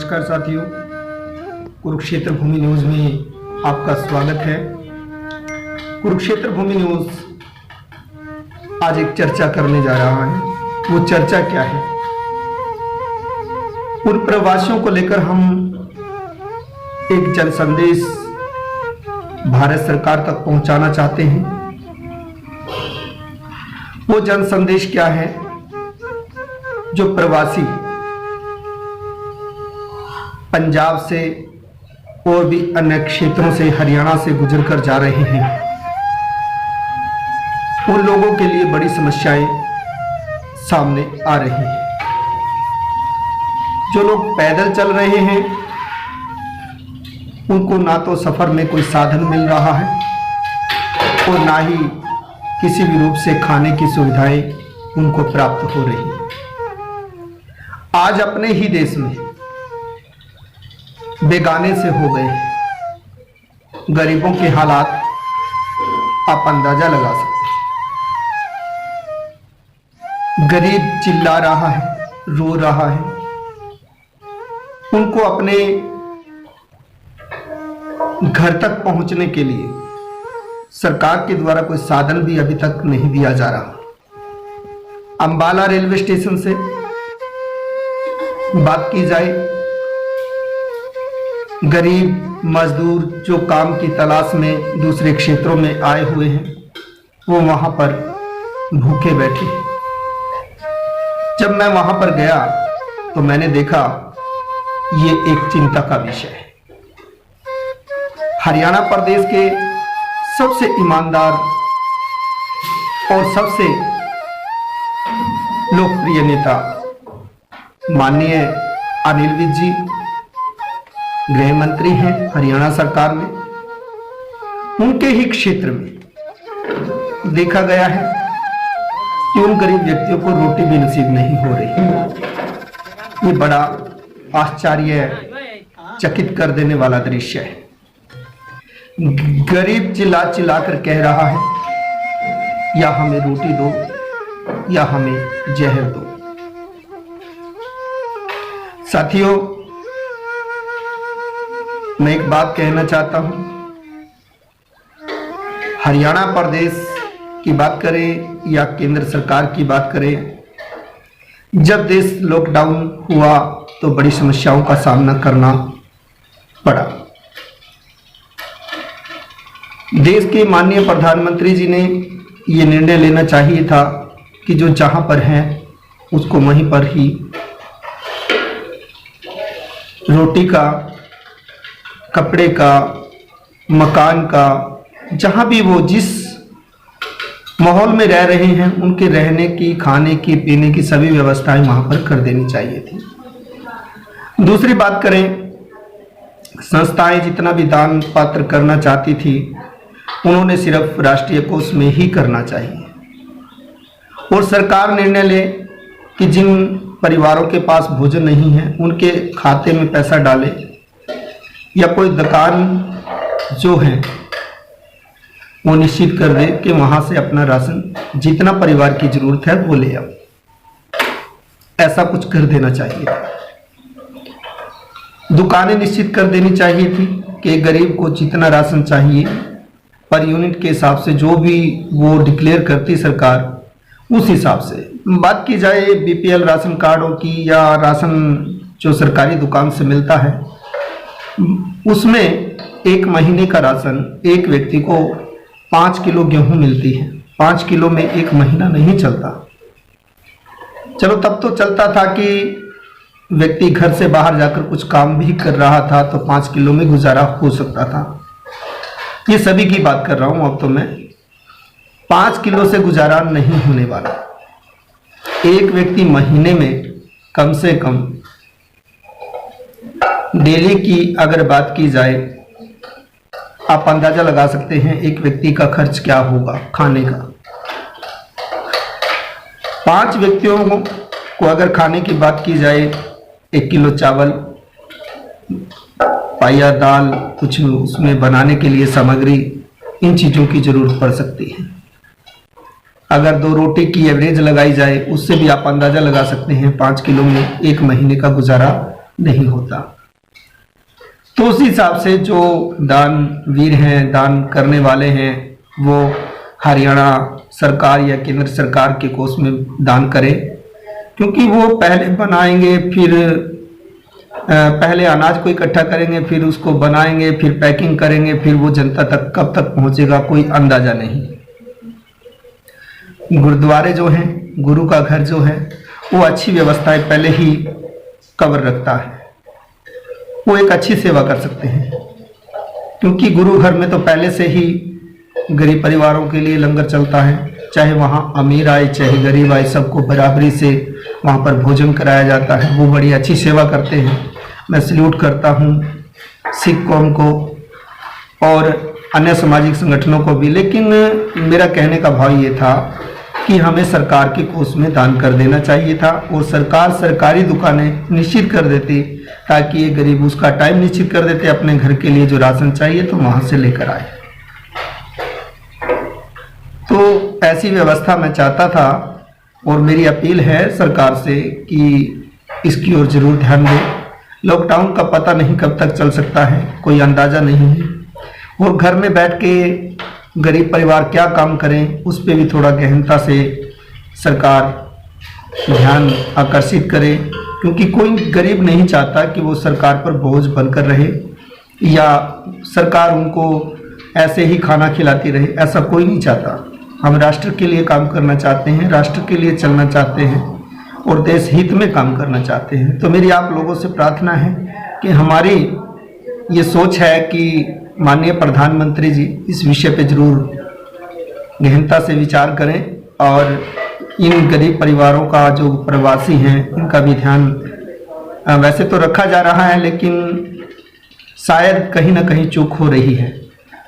नमस्कार साथियों, कुरुक्षेत्र भूमि न्यूज में आपका स्वागत है। कुरुक्षेत्र भूमि न्यूज आज एक चर्चा करने जा रहा है। वो चर्चा क्या है? उन प्रवासियों को लेकर हम एक जन संदेश भारत सरकार तक पहुंचाना चाहते हैं। वो जन संदेश क्या है? जो प्रवासी पंजाब से और भी अन्य क्षेत्रों से, हरियाणा से गुजरकर जा रहे हैं, उन लोगों के लिए बड़ी समस्याएं सामने आ रही हैं। जो लोग पैदल चल रहे हैं उनको ना तो सफर में कोई साधन मिल रहा है और ना ही किसी भी रूप से खाने की सुविधाएं उनको प्राप्त हो रही हैं। आज अपने ही देश में बेगाने से हो गए गरीबों के हालात आप अंदाजा लगा सकते हैं। गरीब चिल्ला रहा है, रो रहा है। उनको अपने घर तक पहुंचने के लिए सरकार के द्वारा कोई साधन भी अभी तक नहीं दिया जा रहा। अंबाला रेलवे स्टेशन से बात की जाए, गरीब मजदूर जो काम की तलाश में दूसरे क्षेत्रों में आए हुए हैं, वो वहां पर भूखे बैठे। जब मैं वहां पर गया तो मैंने देखा ये एक चिंता का विषय है। हरियाणा प्रदेश के सबसे ईमानदार और सबसे लोकप्रिय नेता माननीय अनिल विज जी गृह मंत्री हैं हरियाणा सरकार में। उनके ही क्षेत्र में देखा गया है कि उन गरीब व्यक्तियों को रोटी भी नसीब नहीं हो रही। ये बड़ा आश्चर्यचकित कर देने वाला दृश्य है। गरीब चिल्ला चिल्ला कर कह रहा है, या हमें रोटी दो या हमें जहर दो। साथियों, मैं एक बात कहना चाहता हूं। हरियाणा प्रदेश की बात करें या केंद्र सरकार की बात करें, जब देश लॉकडाउन हुआ तो बड़ी समस्याओं का सामना करना पड़ा। देश के माननीय प्रधानमंत्री जी ने ये निर्णय लेना चाहिए था कि जो जहां पर है उसको वहीं पर ही रोटी का, कपड़े का, मकान का, जहां भी वो जिस माहौल में रह रहे हैं उनके रहने की, खाने की, पीने की सभी व्यवस्थाएं वहां पर कर देनी चाहिए थी। दूसरी बात करें, संस्थाएं जितना भी दान पात्र करना चाहती थी उन्होंने सिर्फ राष्ट्रीय कोष में ही करना चाहिए और सरकार निर्णय ले कि जिन परिवारों के पास भोजन नहीं है उनके खाते में पैसा डाले, या कोई दुकान जो है वो निश्चित कर दे कि वहां से अपना राशन जितना परिवार की जरूरत है वो ले आओ। ऐसा कुछ कर देना चाहिए था। दुकानें निश्चित कर देनी चाहिए थी कि गरीब को जितना राशन चाहिए पर यूनिट के हिसाब से जो भी वो डिक्लेयर करती सरकार, उस हिसाब से। बात की जाए बीपीएल राशन कार्डों की या राशन जो सरकारी दुकान से मिलता है, उसमें एक महीने का राशन एक व्यक्ति को 5 किलो गेहूं मिलती है। 5 किलो में एक महीना नहीं चलता। चलो तब तो चलता था कि व्यक्ति घर से बाहर जाकर कुछ काम भी कर रहा था तो 5 किलो में गुजारा हो सकता था। ये सभी की बात कर रहा हूं। अब तो मैं 5 किलो से गुजारा नहीं होने वाला। एक व्यक्ति महीने में कम से कम डेली की अगर बात की जाए, आप अंदाजा लगा सकते हैं एक व्यक्ति का खर्च क्या होगा खाने का। 5 व्यक्तियों को अगर खाने की बात की जाए, 1 किलो चावल, पाया दाल, कुछ उसमें बनाने के लिए सामग्री, इन चीज़ों की जरूरत पड़ सकती है। अगर 2 रोटी की एवरेज लगाई जाए उससे भी आप अंदाजा लगा सकते हैं 5 किलो में एक महीने का गुजारा नहीं होता। तो उस हिसाब से जो दानवीर हैं, दान करने वाले हैं, वो हरियाणा सरकार या केंद्र सरकार के कोष में दान करें, क्योंकि वो पहले बनाएंगे, फिर पहले अनाज को इकट्ठा करेंगे, फिर उसको बनाएंगे, फिर पैकिंग करेंगे, फिर वो जनता तक कब तक पहुंचेगा कोई अंदाजा नहीं। गुरुद्वारे जो हैं, गुरु का घर जो है, वो अच्छी व्यवस्थाएं पहले ही कवर रखता है, वो एक अच्छी सेवा कर सकते हैं, क्योंकि गुरु घर में तो पहले से ही गरीब परिवारों के लिए लंगर चलता है, चाहे वहाँ अमीर आए चाहे गरीब आए, सबको बराबरी से वहाँ पर भोजन कराया जाता है। वो बड़ी अच्छी सेवा करते हैं, मैं सल्यूट करता हूँ सिख कौम को और अन्य सामाजिक संगठनों को भी। लेकिन मेरा कहने का भाव ये था कि हमें सरकार के कोष में दान कर देना चाहिए था, और सरकार सरकारी दुकानें निश्चित कर देती, ताकि ये गरीब उसका टाइम निश्चित कर देते, अपने घर के लिए जो राशन चाहिए तो वहाँ से लेकर आए। तो ऐसी व्यवस्था मैं चाहता था, और मेरी अपील है सरकार से कि इसकी ओर जरूर ध्यान दें। लॉकडाउन का पता नहीं कब तक चल सकता है, कोई अंदाज़ा नहीं है, और घर में बैठ के गरीब परिवार क्या काम करें, उस पर भी थोड़ा गहनता से सरकार ध्यान आकर्षित करे, क्योंकि कोई गरीब नहीं चाहता कि वो सरकार पर बोझ बनकर रहे या सरकार उनको ऐसे ही खाना खिलाती रहे, ऐसा कोई नहीं चाहता। हम राष्ट्र के लिए काम करना चाहते हैं, राष्ट्र के लिए चलना चाहते हैं और देश हित में काम करना चाहते हैं। तो मेरी आप लोगों से प्रार्थना है कि हमारी ये सोच है कि माननीय प्रधानमंत्री जी इस विषय पे जरूर गहनता से विचार करें, और इन गरीब परिवारों का जो प्रवासी हैं इनका भी ध्यान वैसे तो रखा जा रहा है, लेकिन शायद कहीं ना कहीं चूक हो रही है।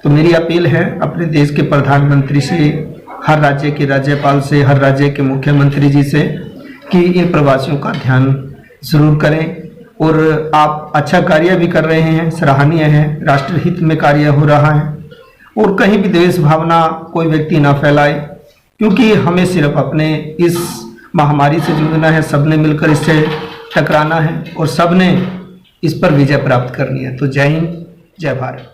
तो मेरी अपील है अपने देश के प्रधानमंत्री से, हर राज्य के राज्यपाल से, हर राज्य के मुख्यमंत्री जी से, कि इन प्रवासियों का ध्यान जरूर करें। और आप अच्छा कार्य भी कर रहे हैं, सराहनीय है, राष्ट्रहित में कार्य हो रहा है, और कहीं भी द्वेष भावना कोई व्यक्ति ना फैलाए, क्योंकि हमें सिर्फ अपने इस महामारी से जुड़ना है, सबने मिलकर इससे टकराना है और सबने इस पर विजय प्राप्त करनी है। तो जय हिंद, जय भारत।